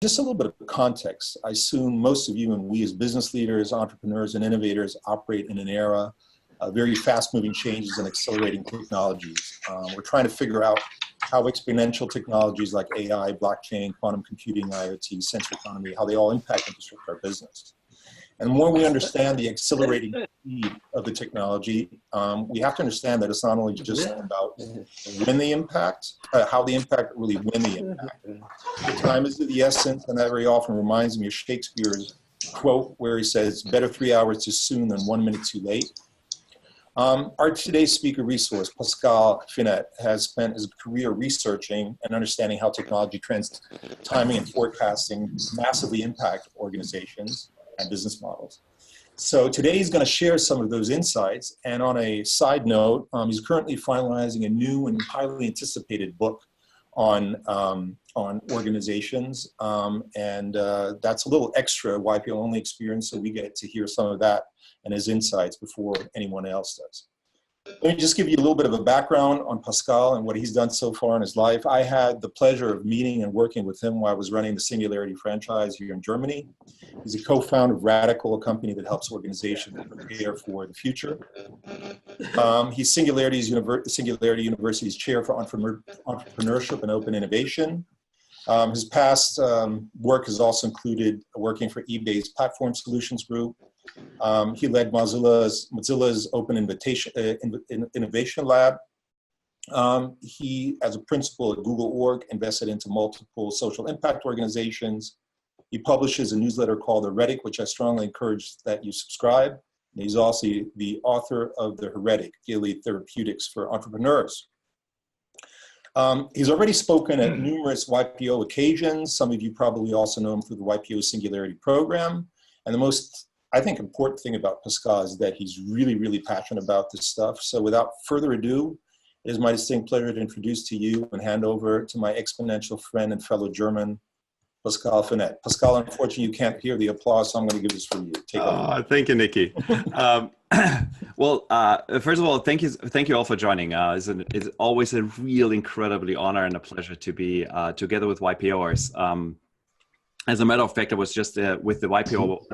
Just a little bit of context. I assume most of you and we as business leaders, entrepreneurs, and innovators operate in an era of very fast-moving changes and accelerating technologies. We're trying to figure out how exponential technologies like AI, blockchain, quantum computing, IoT, sensor economy, how they all impact and disrupt our business. And the more we understand the accelerating speed of the technology, we have to understand that it's not only just about when the impact, how the impact, really when the impact. Time is of the essence, and that very often reminds me of Shakespeare's quote where he says, better 3 hours too soon than 1 minute too late. Our today's speaker resource, Pascal Finet, has spent his career researching and understanding how technology trends, timing, and forecasting massively impact organizations and business models. So today he's going to share some of those insights. And on a side note, he's currently finalizing a new and highly anticipated book on organizations. That's a little extra YPO only experience, so we get to hear some of that and his insights before anyone else does. Let me just give you a little bit of a background on Pascal and what he's done so far in his life. I had the pleasure of meeting and working with him while I was running the Singularity franchise here in Germany. He's a co-founder of Radical, a company that helps organizations prepare for the future. He's Singularity University's chair for entrepreneurship and open innovation. His past work has also included working for eBay's Platform Solutions Group. He led Mozilla's Open Innovation Lab. He, as a principal at Google Org, invested into multiple social impact organizations. He publishes a newsletter called The Heretic, which I strongly encourage that you subscribe. And he's also the author of The Heretic, Daily Therapeutics for Entrepreneurs. He's already spoken at numerous YPO occasions. Some of you probably also know him through the YPO Singularity program. And the most, I think, important thing about Pascal is that he's really, really passionate about this stuff. So without further ado, it is my distinct pleasure to introduce to you and hand over to my exponential friend and fellow German, Pascal Finet. Pascal, unfortunately, you can't hear the applause, so I'm going to give this for you. Take over. Thank you, Nikki. First of all, thank you all for joining. It's always a real incredibly honor and a pleasure to be together with YPOers. As a matter of fact, I was just with the YPO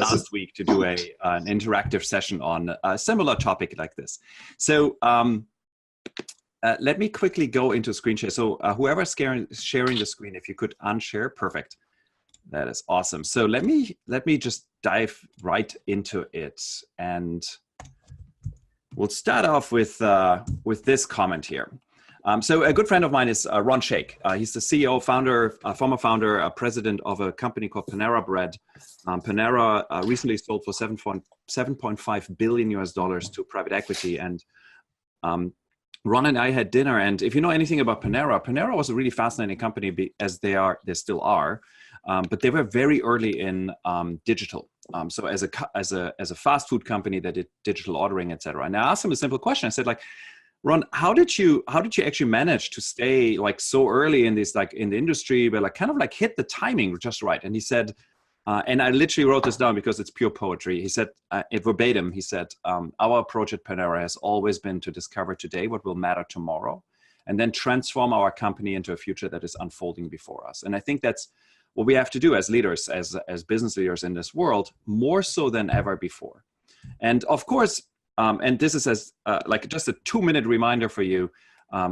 last week to do an interactive session on a similar topic like this. So let me quickly go into screen share. So whoever's sharing the screen, if you could unshare, perfect. That is awesome. So let me just dive right into it, and we'll start off with this comment here. So a good friend of mine is Ron Shaich. He's the CEO, former founder, president of a company called Panera Bread. Panera recently sold for $7.5 billion to private equity. And Ron and I had dinner. And if you know anything about Panera, Panera was a really fascinating company, as they still are. But they were very early in digital. So as a fast food company that did digital ordering, et cetera. And I asked him a simple question. I said, like, Ron, how did you actually manage to stay like so early in this, like in the industry, but like kind of like hit the timing just right? And he said, and I literally wrote this down because it's pure poetry. He said, verbatim, he said, our approach at Panera has always been to discover today what will matter tomorrow, and then transform our company into a future that is unfolding before us. And I think that's what we have to do as leaders, as business leaders in this world, more so than ever before. And of course, and this is like just a 2-minute reminder for you,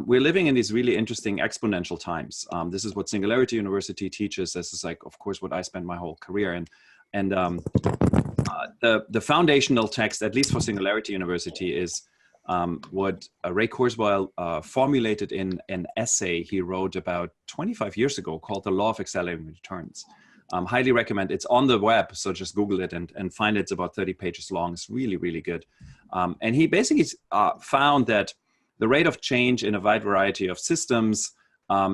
we're living in these really interesting exponential times. This is what Singularity University teaches. This is like, of course, what I spent my whole career in. And the foundational text, at least for Singularity University, is what Ray Kurzweil formulated in an essay he wrote about 25 years ago called The Law of Accelerating Returns. Highly recommend. It's on the web, so just Google it and find it. It's about 30 pages long. It's really, really good. And he basically found that the rate of change in a wide variety of systems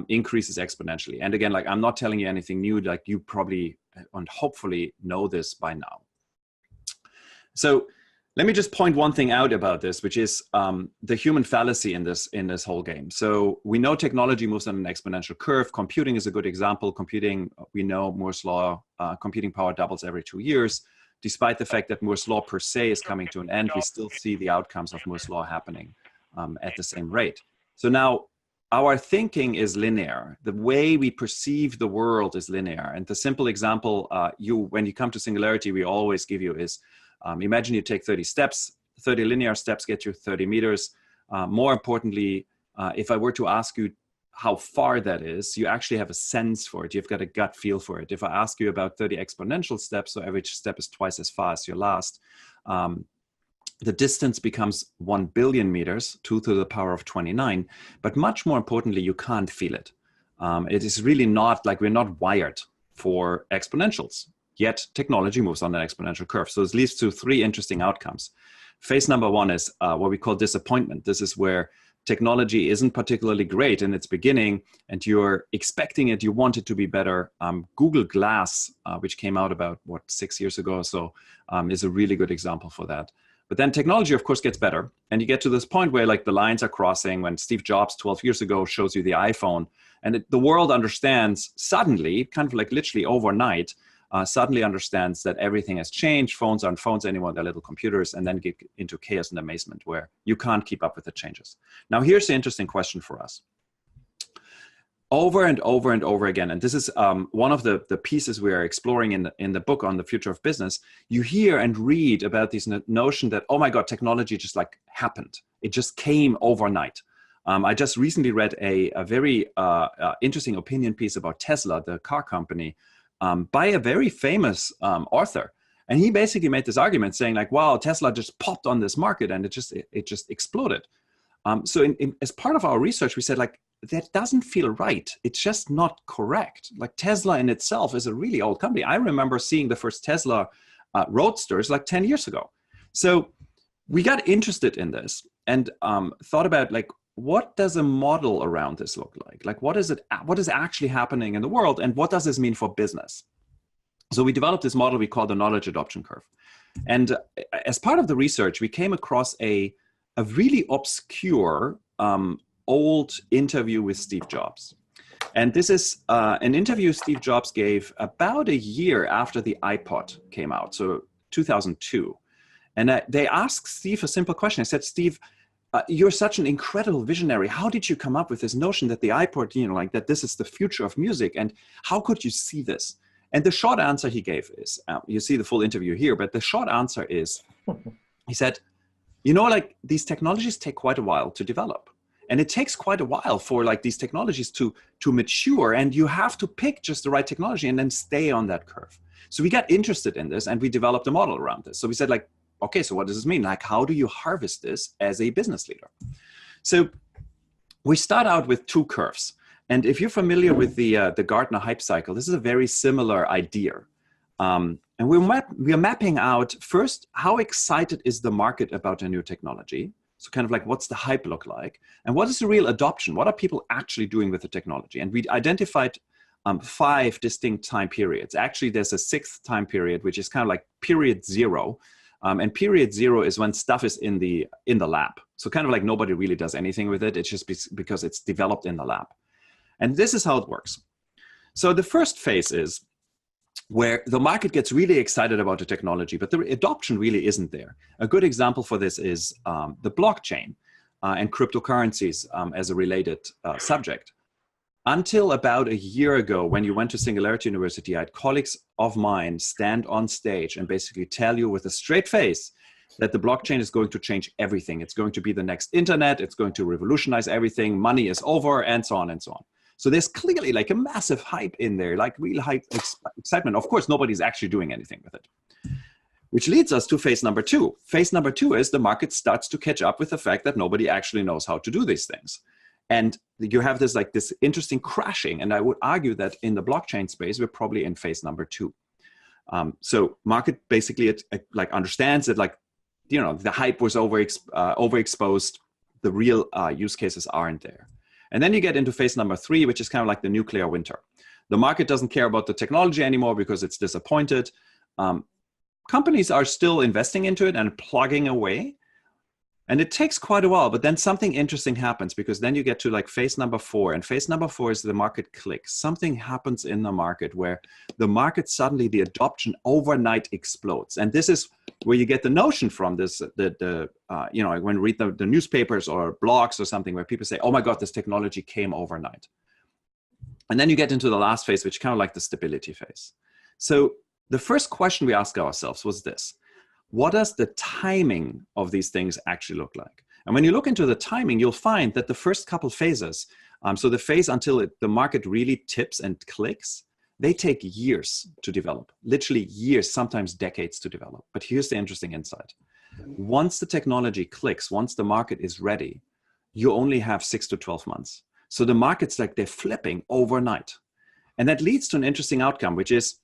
increases exponentially. And again, like, I'm not telling you anything new. Like, you probably and hopefully know this by now. So let me just point one thing out about this, which is the human fallacy in this whole game. So we know technology moves on an exponential curve. Computing is a good example. Computing, we know Moore's law, computing power doubles every 2 years. Despite the fact that Moore's law per se is coming to an end, we still see the outcomes of Moore's law happening at the same rate. So now, our thinking is linear. The way we perceive the world is linear. And the simple example when you come to singularity, we always give you is, imagine you take 30 steps, 30 linear steps get you 30 meters. More importantly, if I were to ask you how far that is, you actually have a sense for it. You've got a gut feel for it. If I ask you about 30 exponential steps, so every step is twice as far as your last, the distance becomes 1 billion meters, 2 to the power of 29. But much more importantly, you can't feel it. It is really not like we're not wired for exponentials, yet technology moves on an exponential curve. So this leads to 3 interesting outcomes. Phase number 1 is what we call disappointment. This is where technology isn't particularly great in its beginning and you're expecting it, you want it to be better. Google Glass, which came out about 6 years ago or so, is a really good example for that. But then technology, of course, gets better. And you get to this point where like the lines are crossing when Steve Jobs 12 years ago shows you the iPhone and the world understands suddenly, kind of like literally overnight, suddenly understands that everything has changed. Phones aren't phones anymore, they're little computers, and then get into chaos and amazement where you can't keep up with the changes. Now, here's the interesting question for us. Over and over and over again, and this is one of the pieces we are exploring in the book on the future of business, you hear and read about this notion that, oh my God, technology just like happened. It just came overnight. I just recently read a very interesting opinion piece about Tesla, the car company, by a very famous author. And he basically made this argument saying like, wow, Tesla just popped on this market and it just exploded. So as part of our research, we said like, that doesn't feel right. It's just not correct. Like Tesla in itself is a really old company. I remember seeing the first Tesla Roadsters like 10 years ago. So we got interested in this and thought about like, what does a model around this look like? Like, what is actually happening in the world? And what does this mean for business? So we developed this model we call the knowledge adoption curve. And as part of the research, we came across a really obscure old interview with Steve Jobs. And this is an interview Steve Jobs gave about a year after the iPod came out, so 2002. And they asked Steve a simple question. I said, Steve, you're such an incredible visionary. How did you come up with this notion that the iPod, like that this is the future of music? And how could you see this? And the short answer he gave is, you see the full interview here, but the short answer is, he said, like these technologies take quite a while to develop. And it takes quite a while for like these technologies to mature, and you have to pick just the right technology and then stay on that curve. So we got interested in this and we developed a model around this. So we said like, okay, so what does this mean? Like, how do you harvest this as a business leader? So we start out with 2 curves. And if you're familiar with the Gartner hype cycle, this is a very similar idea. And we're mapping out first, how excited is the market about a new technology? So kind of like, what's the hype look like? And what is the real adoption? What are people actually doing with the technology? And we identified 5 distinct time periods. Actually, there's a 6th time period, which is kind of like period 0. And period 0 is when stuff is in the lab. So kind of like nobody really does anything with it. It's just because it's developed in the lab. And this is how it works. So the first phase is where the market gets really excited about the technology, but the adoption really isn't there. A good example for this is the blockchain and cryptocurrencies as a related subject. Until about a year ago, when you went to Singularity University, I had colleagues of mine stand on stage and basically tell you with a straight face that the blockchain is going to change everything. It's going to be the next internet. It's going to revolutionize everything. Money is over, and so on and so on. So there's clearly like a massive hype in there, like real hype, excitement. Of course, nobody's actually doing anything with it. Which leads us to phase number 2. Phase number 2 is the market starts to catch up with the fact that nobody actually knows how to do these things. And you have this like this interesting crashing. And I would argue that in the blockchain space, we're probably in phase number 2. So market basically it like understands that like, the hype was overexposed. The real use cases aren't there. And then you get into phase number 3, which is kind of like the nuclear winter. The market doesn't care about the technology anymore because it's disappointed. Companies are still investing into it and plugging away. And it takes quite a while, but then something interesting happens, because then you get to like phase number 4, and phase number 4 is the market clicks. Something happens in the market where the market suddenly, the adoption overnight explodes. And this is where you get the notion from this, you know, when you read the newspapers or blogs or something where people say, oh my God, this technology came overnight. And then you get into the last phase, which is kind of like the stability phase. So the first question we asked ourselves was this: what does the timing of these things actually look like? And when you look into the timing, you'll find that the first couple phases, so the phase until the market really tips and clicks, they take years to develop, literally years, sometimes decades to develop. But here's the interesting insight. Once the technology clicks, once the market is ready, you only have 6 to 12 months. So the market's like they're flipping overnight. And that leads to an interesting outcome, which is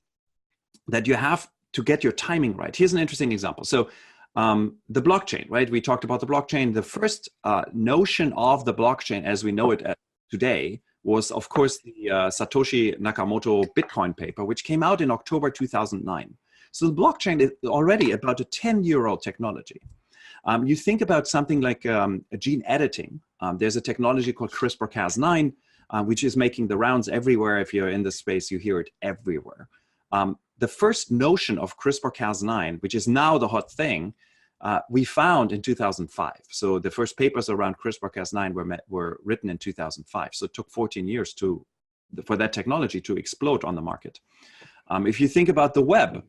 that you have to get your timing right. Here's an interesting example. So the blockchain, right? We talked about the blockchain. The first notion of the blockchain as we know it today was, of course, the Satoshi Nakamoto Bitcoin paper, which came out in October 2009. So the blockchain is already about a 10-year-old technology. You think about something like gene editing. There's a technology called CRISPR-Cas9, which is making the rounds everywhere. If you're in the space, you hear it everywhere. The first notion of CRISPR-Cas9, which is now the hot thing, we found in 2005. So the first papers around CRISPR-Cas9 were written in 2005. So it took 14 years for that technology to explode on the market. If you think about the web,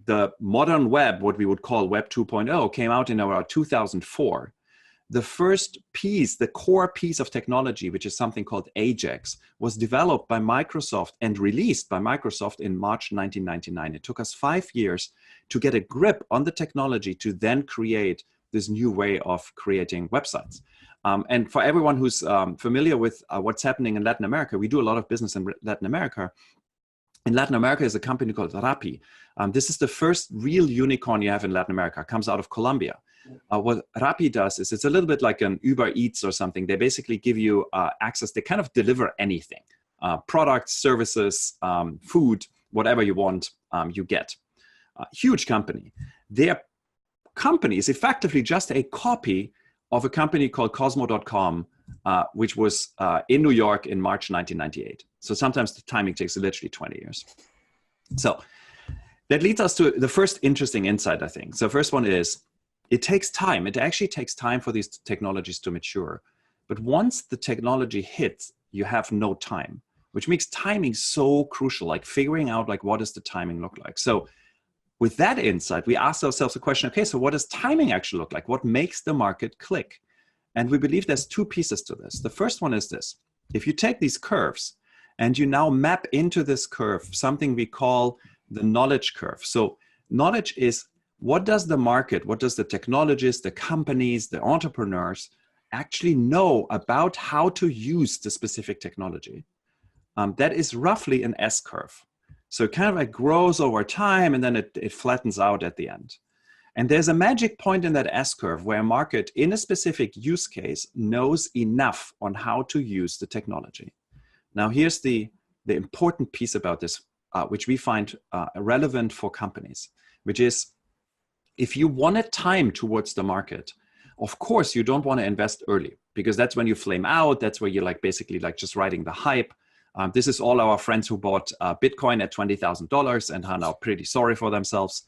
the modern web, what we would call Web 2.0, came out in around 2004. The first piece, the core piece of technology, which is something called AJAX, was developed by Microsoft and released by Microsoft in March 1999. It took us 5 years to get a grip on the technology to then create this new way of creating websites. And for everyone who's familiar with what's happening in Latin America, we do a lot of business in Latin America. In Latin America is a company called Rappi. This is the first real unicorn you have in Latin America. It comes out of Colombia. What Rappi does is it's a little bit like an Uber Eats or something. They basically give you access. They kind of deliver anything, products, services, food, whatever you want, you get. Huge company. Their company is effectively just a copy of a company called Cosmo.com, which was in New York in March 1998. So sometimes the timing takes literally 20 years. So that leads us to the first interesting insight, I think. So first one is, it takes time. It actually takes time for these technologies to mature. But once the technology hits, you have no time, which makes timing so crucial, like figuring out like what does the timing look like. So with that insight, we asked ourselves a question, okay, so what does timing actually look like? What makes the market click? And we believe there's two pieces to this. The first one is this. If you take these curves and you now map into this curve something we call the knowledge curve. So knowledge is, what does the market, what does the technologists, the companies, the entrepreneurs actually know about how to use the specific technology? That is roughly an S curve. So it kind of like grows over time and then it flattens out at the end. And there's a magic point in that S curve where a market in a specific use case knows enough on how to use the technology. Now here's the important piece about this, which we find relevant for companies, which is, if you want to time towards the market, of course, you don't want to invest early because that's when you flame out. That's where you're like basically like just riding the hype. This is all our friends who bought Bitcoin at $20,000 and are now pretty sorry for themselves.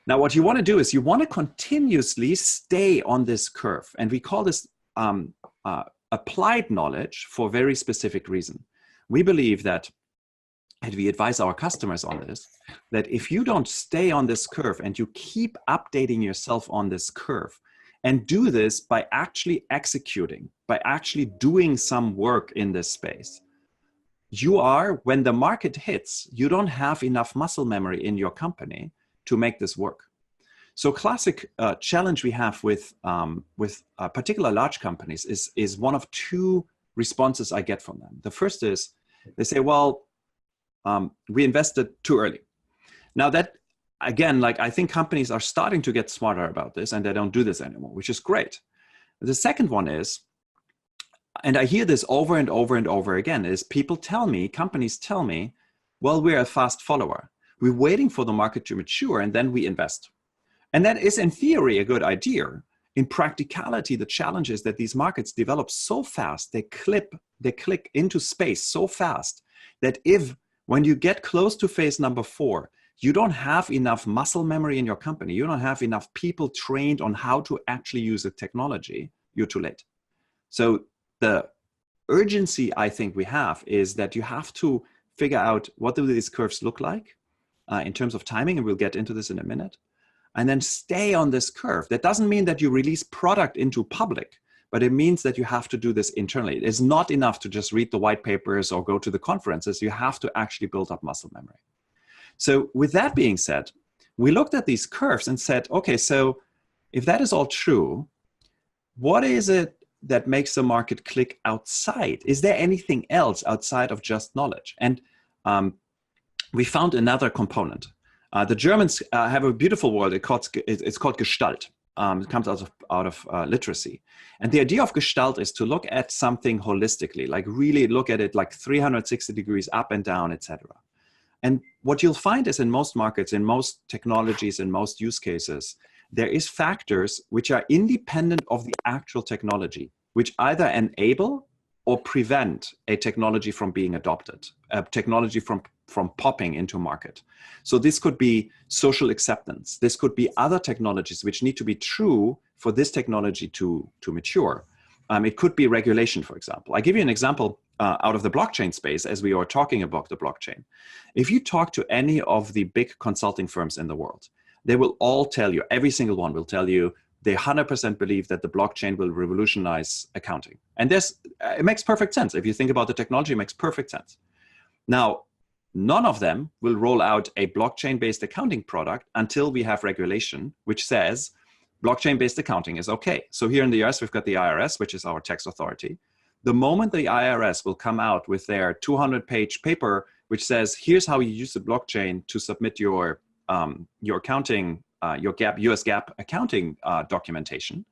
Now, what you want to do is you want to continuously stay on this curve. And we call this applied knowledge for a very specific reason. We believe that, and we advise our customers on this, that if you don't stay on this curve and you keep updating yourself on this curve and do this by actually executing, by actually doing some work in this space, you are, when the market hits, you don't have enough muscle memory in your company to make this work. So classic challenge we have with particular large companies is one of two responses I get from them. The first is they say, well, we invested too early. Now that, again, like I think companies are starting to get smarter about this and they don't do this anymore, which is great. The second one is, and I hear this over and over and over again, is people tell me, companies tell me, well, we're a fast follower. We're waiting for the market to mature and then we invest. And that is in theory a good idea. in practicality, the challenge is that these markets develop so fast, they click into space so fast that when you get close to phase number 4, you don't have enough muscle memory in your company, you don't have enough people trained on how to actually use the technology, you're too late. So the urgency I think we have is that you have to figure out what do these curves look like in terms of timing, and we'll get into this in a minute, and then stay on this curve. That doesn't mean that you release product into public, but it means that you have to do this internally. It is not enough to just read the white papers or go to the conferences. You have to actually build up muscle memory. So with that being said, we looked at these curves and said, okay, so if that is all true, what is it that makes the market click outside? Is there anything else outside of just knowledge? And we found another component. The Germans have a beautiful word. It's called Gestalt. It comes out of literacy. And the idea of Gestalt is to look at something holistically, like really look at it like 360 degrees up and down, etc. And what you'll find is in most markets, in most technologies, in most use cases, there is factors which are independent of the actual technology, which either enable or prevent a technology from being adopted, a technology from popping into market. So this could be social acceptance. This could be other technologies which need to be true for this technology to mature. It could be regulation, for example. I give you an example out of the blockchain space as we are talking about the blockchain. If you talk to any of the big consulting firms in the world, they will all tell you, every single one will tell you, they 100% believe that the blockchain will revolutionize accounting. And it makes perfect sense. If you think about the technology, it makes perfect sense. Now, none of them will roll out a blockchain-based accounting product until we have regulation, which says blockchain-based accounting is okay. So here in the US, we've got the IRS, which is our tax authority. The moment the IRS will come out with their 200-page paper, which says, here's how you use the blockchain to submit your accounting, your US GAAP accounting documentation,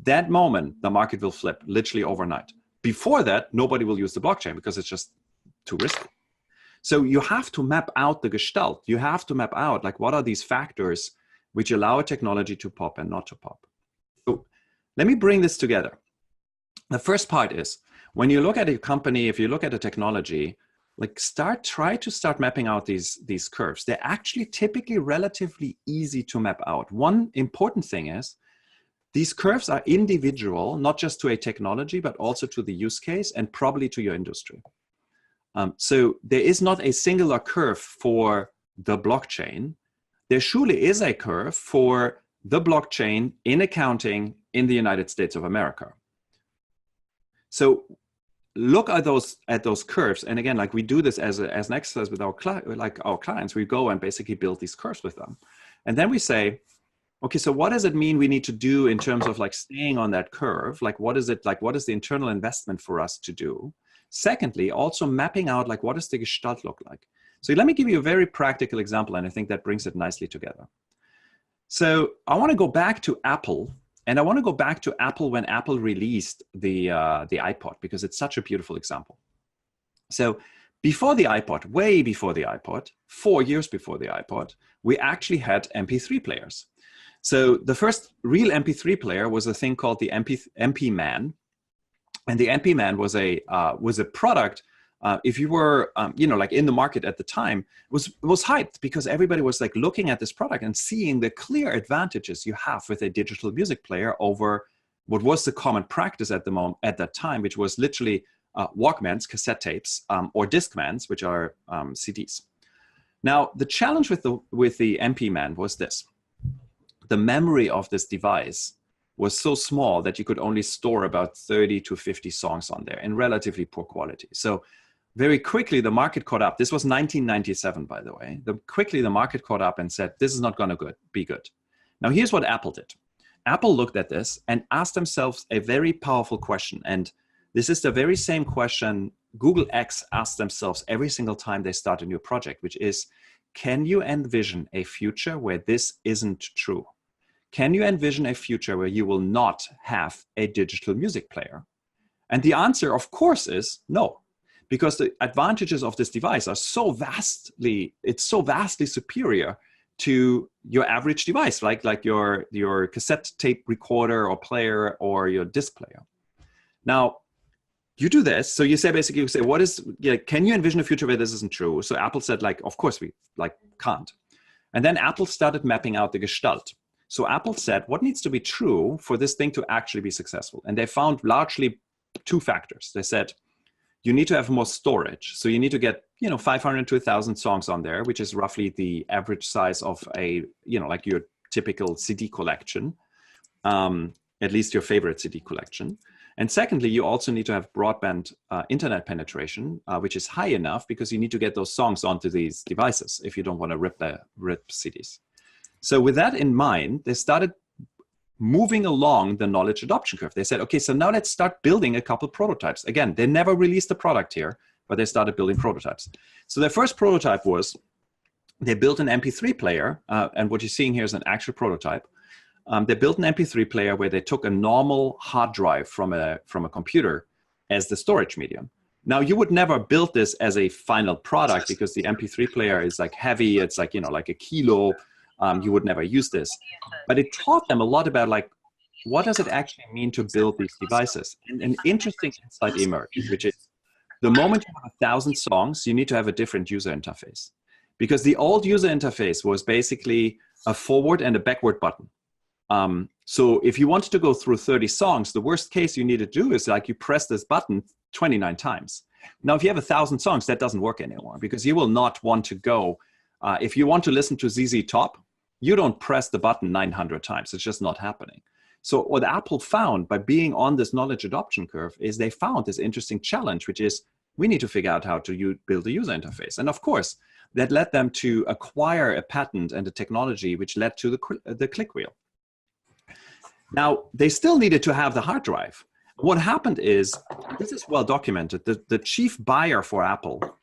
that moment, the market will flip literally overnight. Before that, nobody will use the blockchain because it's just too risky. So you have to map out the Gestalt. You have to map out, like, what are these factors which allow a technology to pop and not to pop? So let me bring this together. The first part is, when you look at a company, if you look at a technology, like try to start mapping out these curves. They're actually typically relatively easy to map out. One important thing is, these curves are individual, not just to a technology, but also to the use case and probably to your industry. So there is not a singular curve for the blockchain. There surely is a curve for the blockchain in accounting in the United States of America. So look at those curves. And again, like we do this as an exercise with our clients, we go and basically build these curves with them. And then we say, okay, so what does it mean we need to do in terms of like staying on that curve? Like, what is it like? What is the internal investment for us to do? Secondly, also mapping out, like, what does the Gestalt look like? So let me give you a very practical example, and I think that brings it nicely together. So I want to go back to Apple, and I want to go back to Apple when Apple released the iPod, because it's such a beautiful example. So before the iPod, way before the iPod, 4 years before the iPod, we actually had MP3 players. So the first real MP3 player was a thing called the MP Man. And the MP Man was a product. If you were, like in the market at the time, was hyped because everybody was like looking at this product and seeing the clear advantages you have with a digital music player over what was the common practice at that time, which was literally Walkmans, cassette tapes, or Discmans, which are CDs. Now, the challenge with the MP Man was this: the memory of this device was so small that you could only store about 30 to 50 songs on there in relatively poor quality. So very quickly, the market caught up. This was 1997, by the way. Quickly, the market caught up and said, this is not going to be good. Now, here's what Apple did. Apple looked at this and asked themselves a very powerful question. And this is the very same question Google X asks themselves every single time they start a new project, which is, can you envision a future where this isn't true? Can you envision a future where you will not have a digital music player? And the answer, of course, is no, because the advantages of this device are so vastly superior to your average device, like your cassette tape recorder or player or your disc player. Now, you do this. So you say, basically, you say, what is, can you envision a future where this isn't true? So Apple said, like, of course we can't. And then Apple started mapping out the Gestalt. So Apple said, what needs to be true for this thing to actually be successful? And they found largely two factors. They said, you need to have more storage. So you need to get, 500 to 1,000 songs on there, which is roughly the average size of a, like your typical CD collection, at least your favorite CD collection. And secondly, you also need to have broadband internet penetration, which is high enough because you need to get those songs onto these devices if you don't want to rip CDs. So with that in mind, they started moving along the knowledge adoption curve. They said, okay, so now let's start building a couple prototypes. Again, they never released a product here, but they started building prototypes. So their first prototype was, they built an MP3 player, and what you're seeing here is an actual prototype. They built an MP3 player where they took a normal hard drive from a computer as the storage medium. Now, you would never build this as a final product because the MP3 player is like heavy. It's like, like a kilo. You would never use this. But it taught them a lot about like, what does it actually mean to build these devices? And an interesting insight emerged, which is the moment you have 1,000 songs, you need to have a different user interface. Because the old user interface was basically a forward and a backward button. So if you wanted to go through 30 songs, the worst case you need to do is like you press this button 29 times. Now, if you have 1,000 songs, that doesn't work anymore because you will not want to go. If you want to listen to ZZ Top, you don't press the button 900 times. It's just not happening. So what Apple found by being on this knowledge adoption curve is they found this interesting challenge, which is we need to figure out how to build a user interface. And of course, that led them to acquire a patent and a technology which led to the click wheel. Now, they still needed to have the hard drive. What happened is, this is well documented, the chief buyer for Apple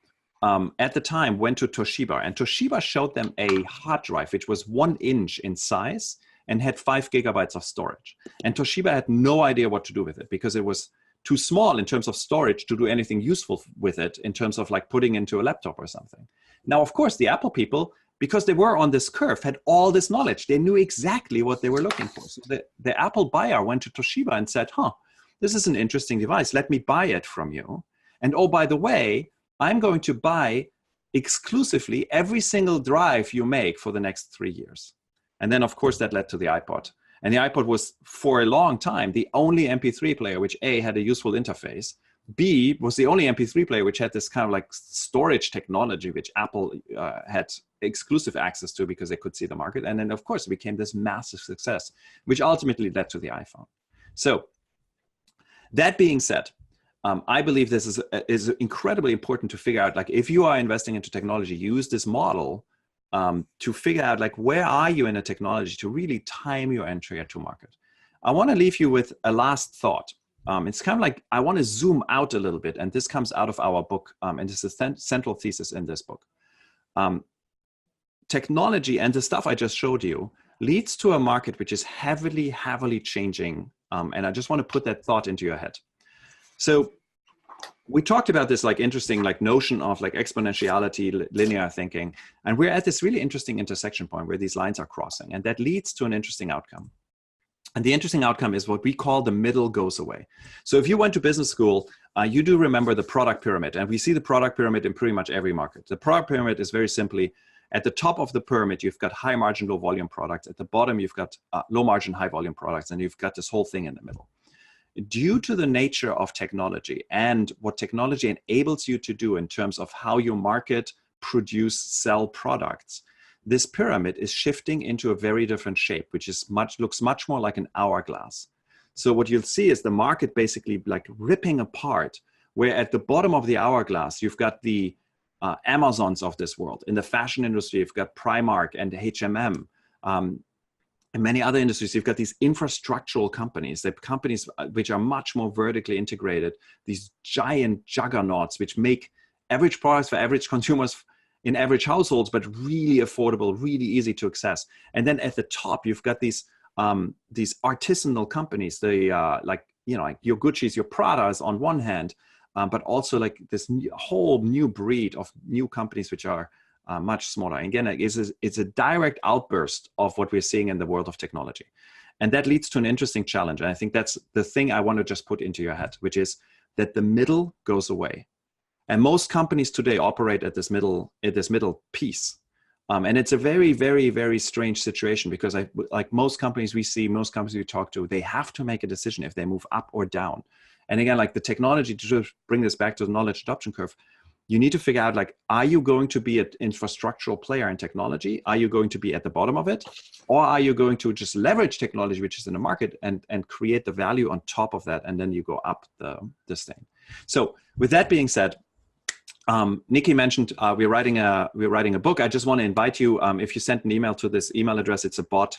at the time went to Toshiba, and Toshiba showed them a hard drive which was 1 inch in size and had 5 gigabytes of storage. And Toshiba had no idea what to do with it because it was too small in terms of storage to do anything useful with it in terms of like putting into a laptop or something. Now, of course, the Apple people, because they were on this curve, had all this knowledge. They knew exactly what they were looking for. So the Apple buyer went to Toshiba and said, this is an interesting device. Let me buy it from you. And oh, by the way, I'm going to buy exclusively every single drive you make for the next 3 years. And then, of course, that led to the iPod. And the iPod was, for a long time, the only MP3 player which A, had a useful interface, B, was the only MP3 player which had this kind of like storage technology which Apple had exclusive access to because they could see the market. And then, of course, it became this massive success, which ultimately led to the iPhone. So that being said, I believe this is incredibly important to figure out, like, if you are investing into technology, use this model to figure out, like, where are you in a technology to really time your entry to market. I want to leave you with a last thought. It's kind of like, I want to zoom out a little bit, and this comes out of our book, and this is the central thesis in this book. Technology and the stuff I just showed you leads to a market which is heavily, heavily changing, and I just want to put that thought into your head. So we talked about this like interesting like notion of like exponentiality, linear thinking, and we're at this really interesting intersection point where these lines are crossing, and that leads to an interesting outcome. And the interesting outcome is what we call the middle goes away. So if you went to business school, you do remember the product pyramid, and we see the product pyramid in pretty much every market. The product pyramid is very simply, at the top of the pyramid, you've got high margin, low volume products. At the bottom, you've got low margin, high volume products, and you've got this whole thing in the middle. Due to the nature of technology and what technology enables you to do in terms of how you market, produce, sell products, this pyramid is shifting into a very different shape, which is looks much more like an hourglass. So what you'll see is the market basically like ripping apart, where at the bottom of the hourglass, you've got the Amazons of this world. In the fashion industry, you've got Primark and H&M. In many other industries, you've got these infrastructural companies, the companies which are much more vertically integrated, these giant juggernauts which make average products for average consumers in average households, but really affordable, really easy to access. And then at the top, you've got these artisanal companies, like your Gucci's, your Prada's on one hand, but also like this whole new breed of new companies which are much smaller. And again, it's a direct outburst of what we're seeing in the world of technology. And that leads to an interesting challenge. And I think that's the thing I want to just put into your head, which is that the middle goes away. And most companies today operate at this middle piece. And it's a very, very, very strange situation because like most companies we talk to, they have to make a decision if they move up or down. And again, like the technology, to just bring this back to the knowledge adoption curve, you need to figure out, like, are you going to be an infrastructural player in technology? Are you going to be at the bottom of it? Or are you going to just leverage technology, which is in the market, and create the value on top of that? And then you go up this thing. So with that being said, Nikki mentioned we're writing a book. I just want to invite you, if you send an email to this email address, it's a bot.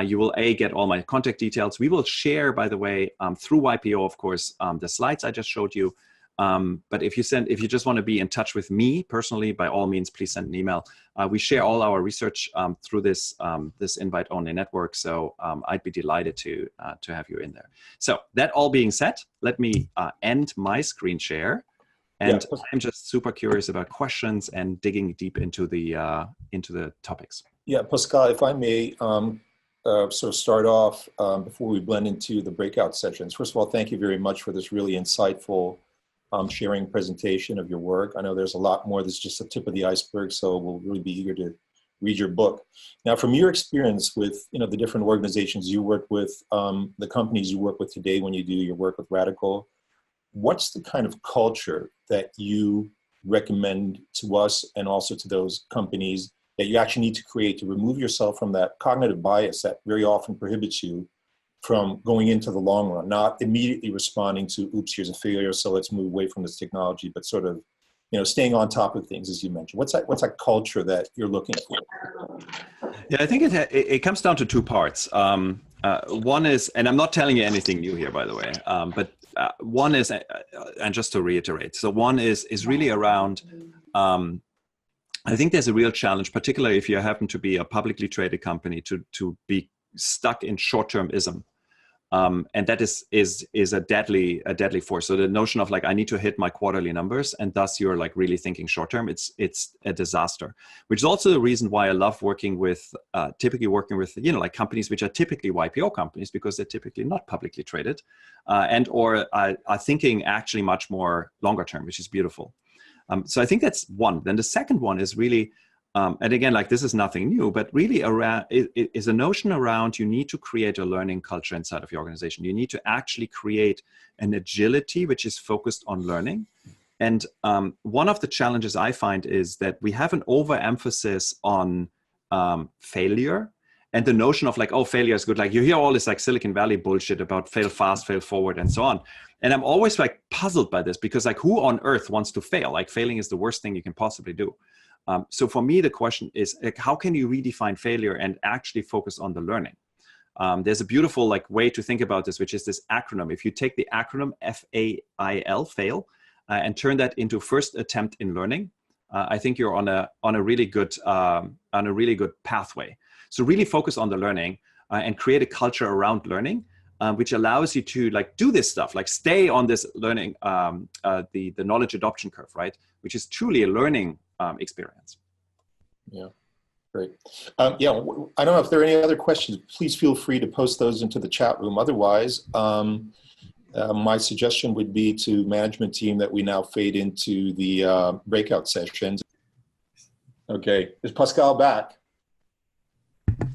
You will get all my contact details. We will share, by the way, through YPO, of course, the slides I just showed you. But if you just want to be in touch with me personally, by all means, please send an email. We share all our research through this invite-only network. So I'd be delighted to have you in there. So that all being said, let me end my screen share. And yeah, I'm just super curious about questions and digging deep into the topics. Yeah, Pascal, if I may sort of start off before we blend into the breakout sessions. First of all, thank you very much for this really insightful sharing presentation of your work. I know there's a lot more. This is just the tip of the iceberg, so we'll really be eager to read your book. Now, from your experience with the different organizations you work with, the companies you work with today when you do your work with Radical, what's the kind of culture that you recommend to us and also to those companies that you actually need to create to remove yourself from that cognitive bias that very often prohibits you from going into the long run, not immediately responding to, oops, here's a failure, so let's move away from this technology, but sort of, staying on top of things, as you mentioned. What's that culture that you're looking for? Yeah, I think it comes down to two parts. One is, and I'm not telling you anything new here, by the way, but one is, and just to reiterate, so one is really around, I think there's a real challenge, particularly if you happen to be a publicly traded company, to be stuck in short-termism. And that is a deadly force. So the notion of, like, I need to hit my quarterly numbers, and thus you're like really thinking short-term, it's a disaster, which is also the reason why I love typically working with, like companies which are typically YPO companies, because they're typically not publicly traded or are thinking actually much more longer term, which is beautiful. So I think that's one. Then the second one is really, and again, like, this is nothing new, but really around is a notion around, you need to create a learning culture inside of your organization. You need to actually create an agility which is focused on learning. And one of the challenges I find is that we have an overemphasis on failure, and the notion of, like, oh, failure is good. Like, you hear all this like Silicon Valley bullshit about fail fast, fail forward, and so on. And I'm always like puzzled by this, because like, who on earth wants to fail? Like, failing is the worst thing you can possibly do. So for me, the question is, like, how can you redefine failure and actually focus on the learning? There's a beautiful like way to think about this, which is this acronym. If you take the acronym FAIL, fail, and turn that into first attempt in learning, I think you're on a really good pathway. So really focus on the learning and create a culture around learning, which allows you to like do this stuff, like stay on this learning, the knowledge adoption curve, right? Which is truly a learning experience. Yeah, great. Yeah, I don't know if there are any other questions. Please feel free to post those into the chat room. Otherwise, my suggestion would be to management team that we now fade into the breakout sessions. Okay, is Pascal back?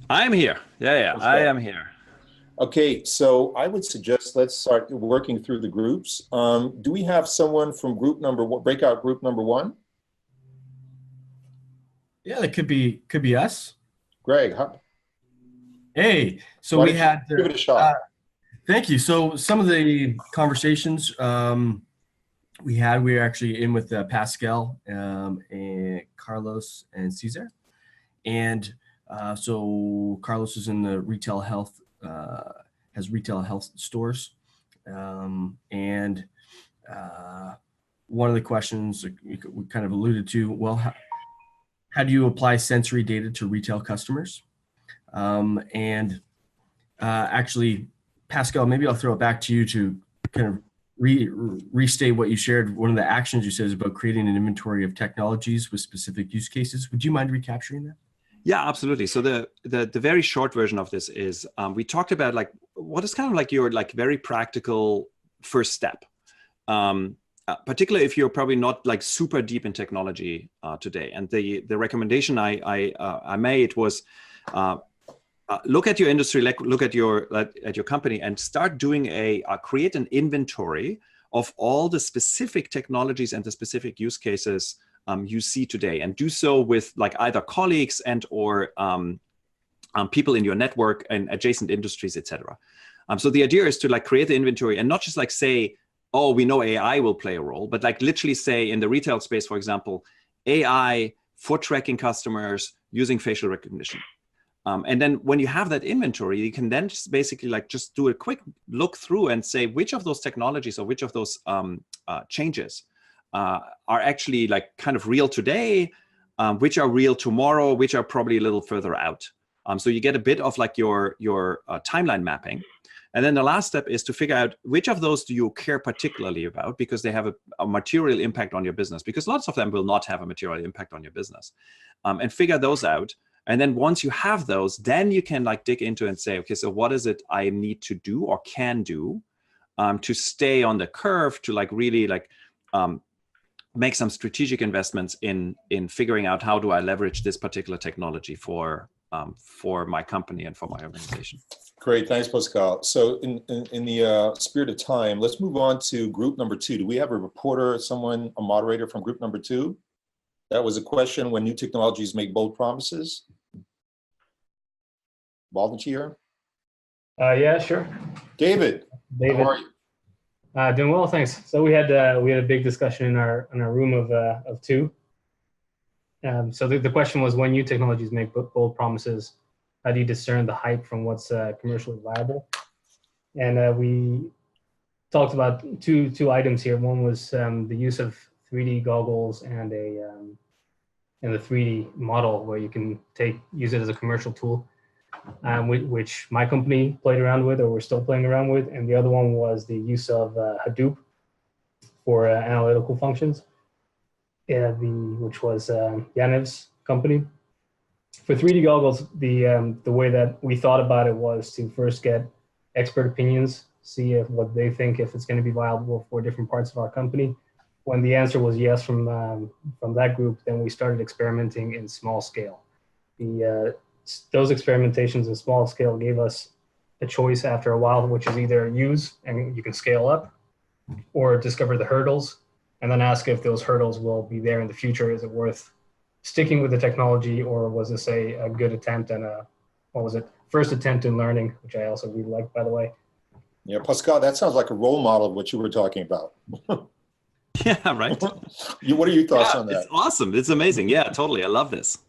I'm here. Yeah, I am here. Okay, so I would suggest let's start working through the groups. Do we have someone from group number one, breakout group number one? Yeah, that could be us. Greg, hey, so we had give it a shot. Thank you. So some of the conversations we were actually in with Pascal and Carlos and Cesar, and so Carlos is in the retail health, has retail health stores, and one of the questions we kind of alluded to, well, how do you apply sensory data to retail customers? Actually, Pascal, maybe I'll throw it back to you to kind of restate what you shared. One of the actions you said is about creating an inventory of technologies with specific use cases. Would you mind recapturing that? Yeah, absolutely. So the very short version of this is we talked about like what is kind of like your like very practical first step, particularly if you're probably not like super deep in technology today. And the recommendation I made was look at your industry, look at your company, and start doing create an inventory of all the specific technologies and the specific use cases you see today, and do so with like either colleagues and or people in your network and adjacent industries, etc. So the idea is to like create the inventory and not just like say, oh, we know AI will play a role, but like literally say in the retail space, for example, AI for tracking customers using facial recognition. And then when you have that inventory, you can then just basically like just do a quick look through and say which of those technologies or which of those changes are actually like kind of real today, which are real tomorrow, which are probably a little further out. So you get a bit of like your timeline mapping. And then the last step is to figure out which of those do you care particularly about because they have a material impact on your business, because lots of them will not have a material impact on your business, and figure those out. And then once you have those, then you can like dig into and say, okay, so what is it I need to do or can do to stay on the curve, to like really like make some strategic investments in figuring out how do I leverage this particular technology for my company and for my organization. Great, thanks, Pascal. So in the spirit of time, let's move on to group number 2. Do we have a reporter, a moderator from group number 2? That was a question: when new technologies make bold promises. Volunteer? Yeah, sure. David, how are you? Doing well, thanks. So we had a big discussion in our room of 2. So the question was, when new technologies make bold promises, how do you discern the hype from what's commercially viable? And we talked about two items here. One was the use of 3D goggles and the 3D model, where you can use it as a commercial tool, which my company played around with, or we're still playing around with. And the other one was the use of Hadoop for analytical functions, which was Yaniv's company. For 3D goggles, the way that we thought about it was to first get expert opinions, see what they think, if it's going to be viable for different parts of our company. When the answer was yes from that group, then we started experimenting in small scale. Those experimentations in small scale gave us a choice after a while, which is either use and you can scale up, or discover the hurdles and then ask if those hurdles will be there in the future. Is it worth sticking with the technology, or was this a good attempt and first attempt in learning, which I also really like, by the way. Yeah, Pascal, that sounds like a role model of what you were talking about. Yeah, right. What are your thoughts on that? It's awesome. It's amazing. Yeah, totally. I love this.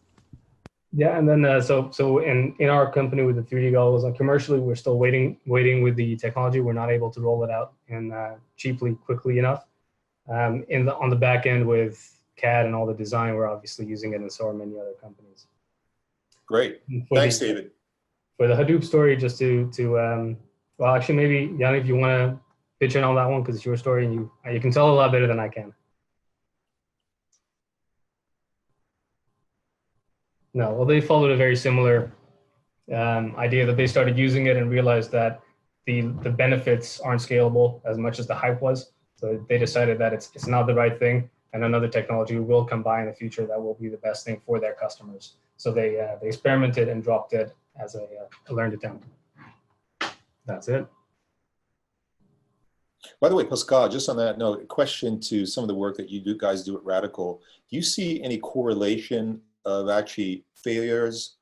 Yeah, and then so in our company with the 3D goggles, commercially, we're still waiting with the technology. We're not able to roll it out cheaply, quickly enough. On the back end with CAD and all the design, we're obviously using it, and so are many other companies. Great. Thanks, David. For the Hadoop story, just well, actually, maybe Yanni, if you want to pitch in on that one, because it's your story and you can tell a lot better than I can. No, well, they followed a very similar idea, that they started using it and realized that the benefits aren't scalable as much as the hype was. So they decided that it's not the right thing, and another technology will come by in the future that will be the best thing for their customers. So they experimented and dropped it as a learned attempt. That's it. By the way, Pascal, just on that note, a question to some of the work that you guys do at Radical. Do you see any correlation of actually failures,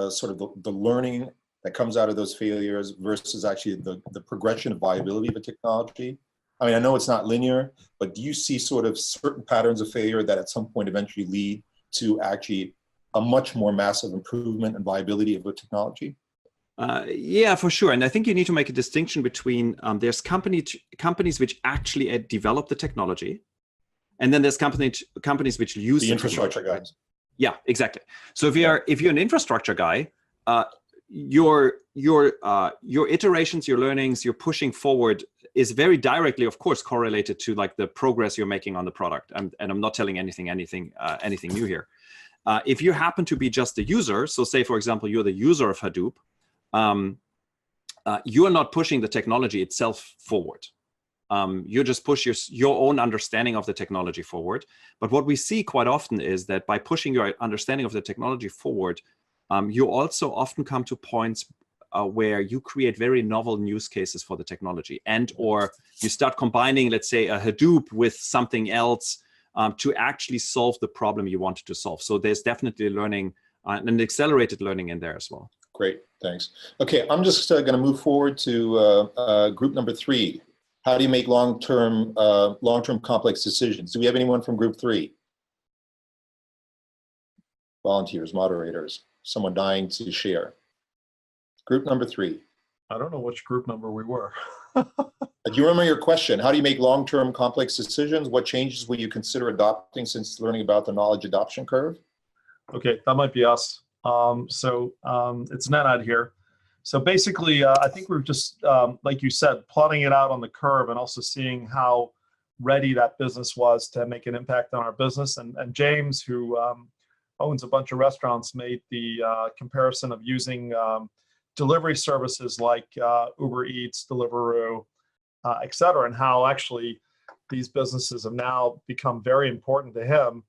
sort of the learning that comes out of those failures versus actually the progression of viability of a technology? I mean, I know it's not linear, but do you see sort of certain patterns of failure that at some point eventually lead to actually a much more massive improvement in viability of a technology? Yeah, for sure. And I think you need to make a distinction between there's companies which actually develop the technology, and then there's companies which use the infrastructure guys. Yeah, exactly. So if you're an infrastructure guy, your iterations, your learnings, you're pushing forward is very directly, of course, correlated to like the progress you're making on the product. And I'm not telling anything new here. If you happen to be just a user, so say, for example, you're the user of Hadoop, you are not pushing the technology itself forward. You just push your own understanding of the technology forward. But what we see quite often is that by pushing your understanding of the technology forward, you also often come to points where you create very novel use cases for the technology, and or you start combining, let's say, a Hadoop with something else to actually solve the problem you wanted to solve. So there's definitely learning and accelerated learning in there as well. Great, thanks. Okay, I'm just going to move forward to group number 3. How do you make long-term complex decisions? Do we have anyone from group 3? Volunteers, moderators, someone dying to share. Group number 3. I don't know which group number we were. Do you remember your question? How do you make long-term complex decisions? What changes will you consider adopting since learning about the knowledge adoption curve? Okay, that might be us. It's Nenad here. So basically, I think we're just, like you said, plotting it out on the curve and also seeing how ready that business was to make an impact on our business. And James, who owns a bunch of restaurants, made the comparison of using delivery services like Uber Eats, Deliveroo, et cetera, and how actually these businesses have now become very important to him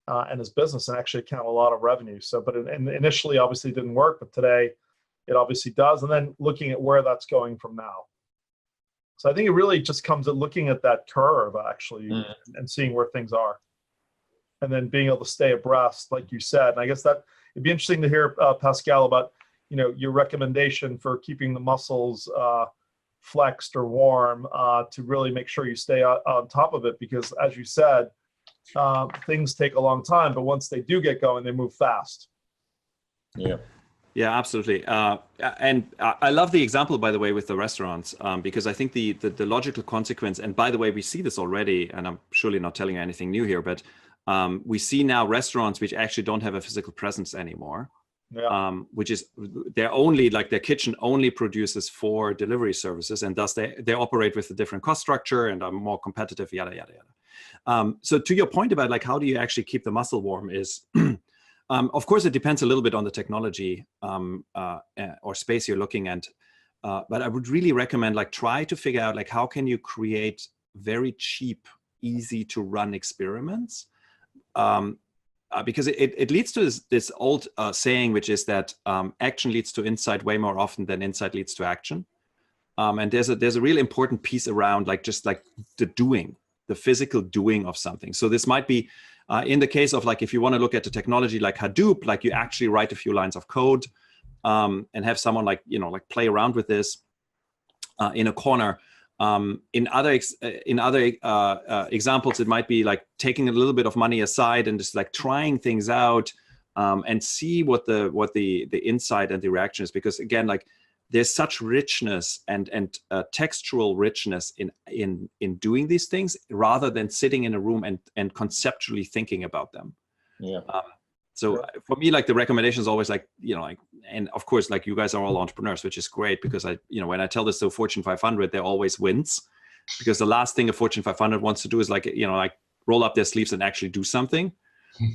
and his business, and actually account a lot of revenue. So, but initially, obviously, it didn't work, but today it obviously does. And then looking at where that's going from now. So I think it really just comes at looking at that curve actually and seeing where things are, and then being able to stay abreast, like you said. And I guess that it'd be interesting to hear Pascal about, you know, your recommendation for keeping the muscles flexed or warm to really make sure you stay on top of it, because as you said, things take a long time, but once they do get going, they move fast. Yeah. Yeah, absolutely. And I love the example, by the way, with the restaurants, because I think the logical consequence, and by the way, we see this already, and I'm surely not telling you anything new here, but we see now restaurants which actually don't have a physical presence anymore. Yeah. Which is they're only like their kitchen only produces for delivery services, and thus they operate with a different cost structure and are more competitive, yada, yada, yada. So to your point about like, how do you actually keep the muscle warm is, of course, it depends a little bit on the technology or space you're looking at. But I would really recommend like try to figure out like how can you create very cheap, easy to run experiments. Because it leads to this old saying, which is that action leads to insight way more often than insight leads to action. And there's a really important piece around like just like the physical doing of something. So this might be in the case of like, if you want to look at the technology like Hadoop, like you actually write a few lines of code and have someone like, you know, like play around with this in a corner. In other examples, it might be like taking a little bit of money aside and just like trying things out and see what the insight and the reaction is. Because again, like there's such richness and textual richness in doing these things rather than sitting in a room and conceptually thinking about them. Yeah. So for me, like the recommendation is always like, you know, like, and of course, like you guys are all entrepreneurs, which is great because when I tell this to Fortune 500, they always wins, because the last thing a Fortune 500 wants to do is like, you know, like roll up their sleeves and actually do something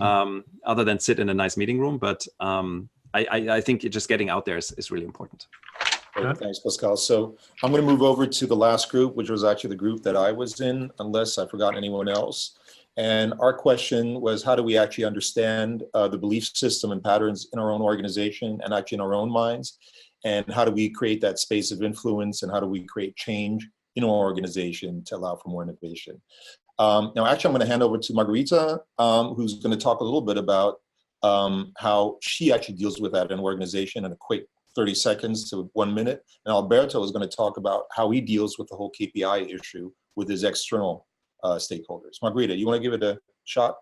other than sit in a nice meeting room. But I think just getting out there is really important. Great, thanks, Pascal. So I'm going to move over to the last group, which was actually the group that I was in, unless I forgot anyone else. And our question was, how do we actually understand the belief system and patterns in our own organization and actually in our own minds? And how do we create that space of influence, and how do we create change in our organization to allow for more innovation? Now, actually, I'm going to hand over to Margarita, who's going to talk a little bit about how she actually deals with that in an organization in a quick 30 seconds to 1 minute. And Alberto is going to talk about how he deals with the whole KPI issue with his external stakeholders. Margarita, you want to give it a shot?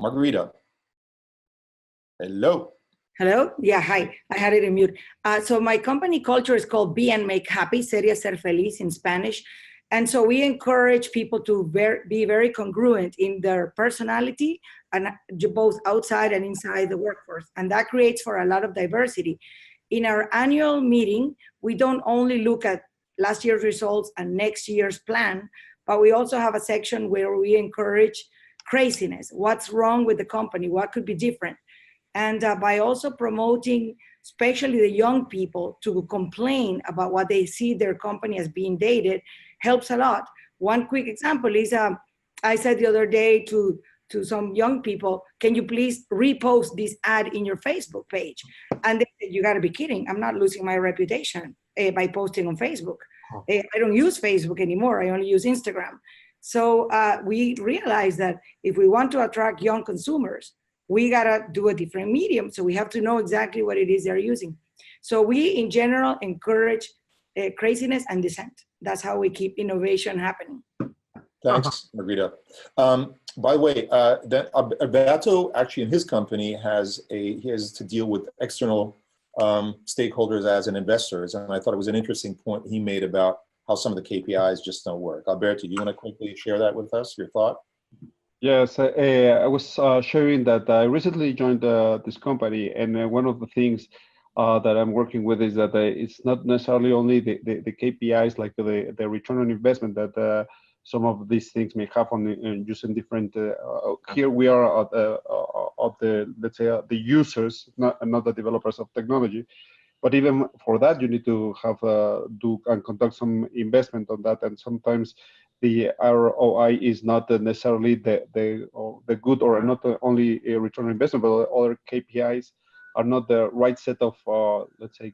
Margarita. Hello. Hello? Yeah, hi. I had it in mute. So my company culture is called Be and Make Happy, sería ser feliz in Spanish. And so we encourage people to be very congruent in their personality, and both outside and inside the workforce. And that creates for a lot of diversity. In our annual meeting, we don't only look at last year's results and next year's plan, but we also have a section where we encourage craziness. What's wrong with the company? What could be different? And by also promoting, especially the young people, to complain about what they see their company as being dated, helps a lot. One quick example is, I said the other day to some young people, can you please repost this ad in your Facebook page? And they said, you gotta be kidding. I'm not losing my reputation by posting on Facebook. I don't use Facebook anymore. I only use Instagram. So we realized that if we want to attract young consumers, we gotta do a different medium. So we have to know exactly what it is they're using. So we, in general, encourage craziness and dissent. That's how we keep innovation happening. Thanks, Margarita. By the way, Alberto actually in his company he has to deal with external stakeholders as an investor, and I thought it was an interesting point he made about how some of the KPIs just don't work. Alberto, do you want to quickly share that with us, your thought? Yes, I was sharing that I recently joined this company, and one of the things that I'm working with is that it's not necessarily only the KPIs like the return on investment that some of these things may have on using different. Here we are of the let's say the users, not the developers of technology. But even for that, you need to have do and conduct some investment on that, and sometimes the ROI is not necessarily the good, or not only a return on investment, but other KPIs are not the right set of let's say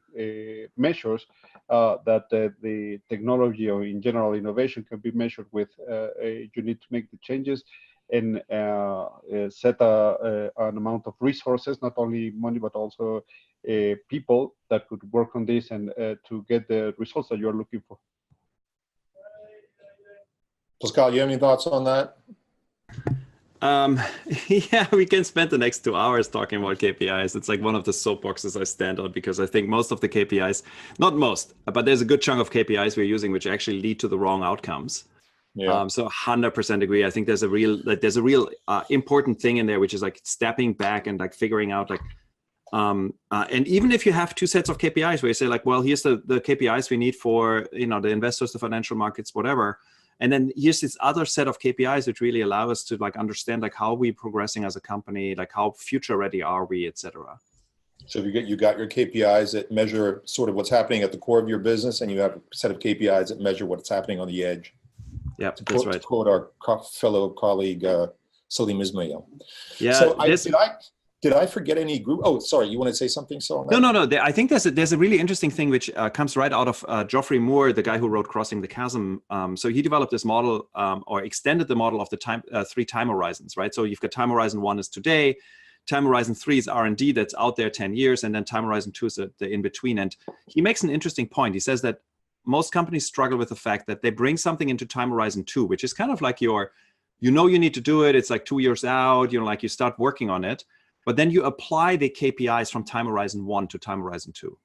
measures that the technology or in general innovation can be measured with. You need to make the changes and set an amount of resources, not only money but also people that could work on this and to get the results that you're looking for. Pascal, you have any thoughts on that? Yeah, we can spend the next 2 hours talking about KPIs. It's like one of the soapboxes I stand on, because I think most of the KPIs, not most, but there's a good chunk of KPIs we're using which actually lead to the wrong outcomes. Yeah. So 100% agree. I think there's a real important thing in there, which is like stepping back and like figuring out like, and even if you have two sets of KPIs where you say like, well, here's the KPIs we need for, you know, the investors, the financial markets, whatever. And then here's this other set of KPIs which really allow us to like understand like how we're progressing as a company, like how future ready are we, etc. So you got your KPIs that measure sort of what's happening at the core of your business, and you have a set of KPIs that measure what's happening on the edge. Yeah, that's right. To quote our fellow colleague Salim Ismail. Yeah. So did I forget any group? Oh, sorry. You want to say something? So no. I think there's a really interesting thing which comes right out of Geoffrey Moore, the guy who wrote Crossing the Chasm. So he developed this model or extended the model of the three time horizons, right? So you've got time horizon 1 is today, time horizon 3 is R&D that's out there 10 years, and then time horizon 2 is the in between. And he makes an interesting point. He says that most companies struggle with the fact that they bring something into time horizon 2, which is kind of like you need to do it. It's like 2 years out, like you start working on it. But then you apply the KPIs from time horizon 1 to time horizon 2.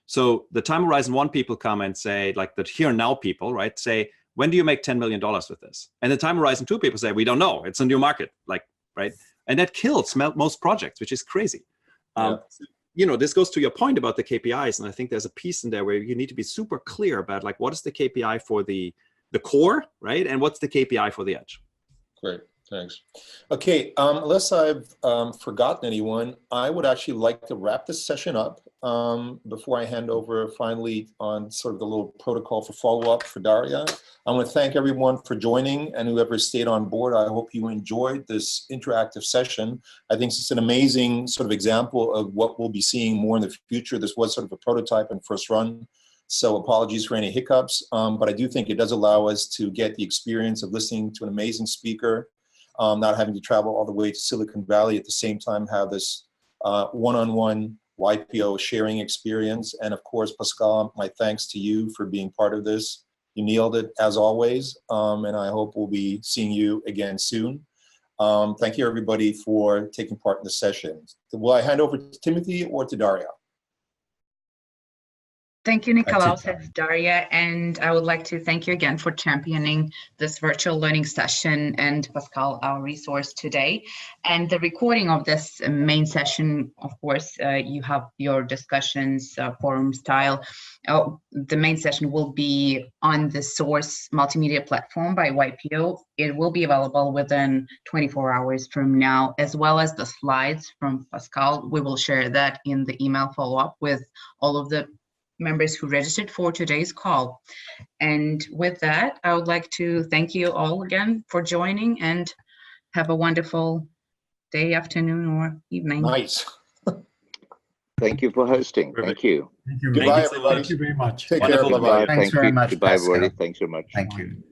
So the time horizon 1 people come and say, like the here and now people, right, say, when do you make $10 million with this? And the time horizon 2 people say, we don't know. It's a new market, like, right? And that kills most projects, which is crazy. Yeah. This goes to your point about the KPIs. And I think there's a piece in there where you need to be super clear about like, what is the KPI for the core, right? And what's the KPI for the edge? Great. Thanks. Okay, unless I've forgotten anyone, I would actually like to wrap this session up before I hand over finally on sort of the little protocol for follow-up for Daria. I want to thank everyone for joining and whoever stayed on board. I hope you enjoyed this interactive session. I think it's an amazing sort of example of what we'll be seeing more in the future. This was sort of a prototype and first run, so apologies for any hiccups, but I do think it does allow us to get the experience of listening to an amazing speaker, not having to travel all the way to Silicon Valley, at the same time have this one-on-one YPO sharing experience. And of course, Pascal, my thanks to you for being part of this. You nailed it as always, and I hope we'll be seeing you again soon. Thank you everybody for taking part in the session. Will I hand over to Timothy or to Daria? Thank you, Nicolaus. It's Daria, and I would like to thank you again for championing this virtual learning session and Pascal, our resource today. And the recording of this main session, of course, you have your discussions forum style. The main session will be on the Source multimedia platform by YPO. It will be available within 24 hours from now, as well as the slides from Pascal. We will share that in the email follow-up with all of the members who registered for today's call. And with that, I would like to thank you all again for joining, and have a wonderful day, afternoon, or evening. Nice. Thank you for hosting. Thank you. Thank you. Goodbye, Thank you so everybody. much. Thank you very much. Take care. Wonderful. Bye-bye. Thank very you. much, Goodbye, everybody. Pascal. Thanks so much. Thank you.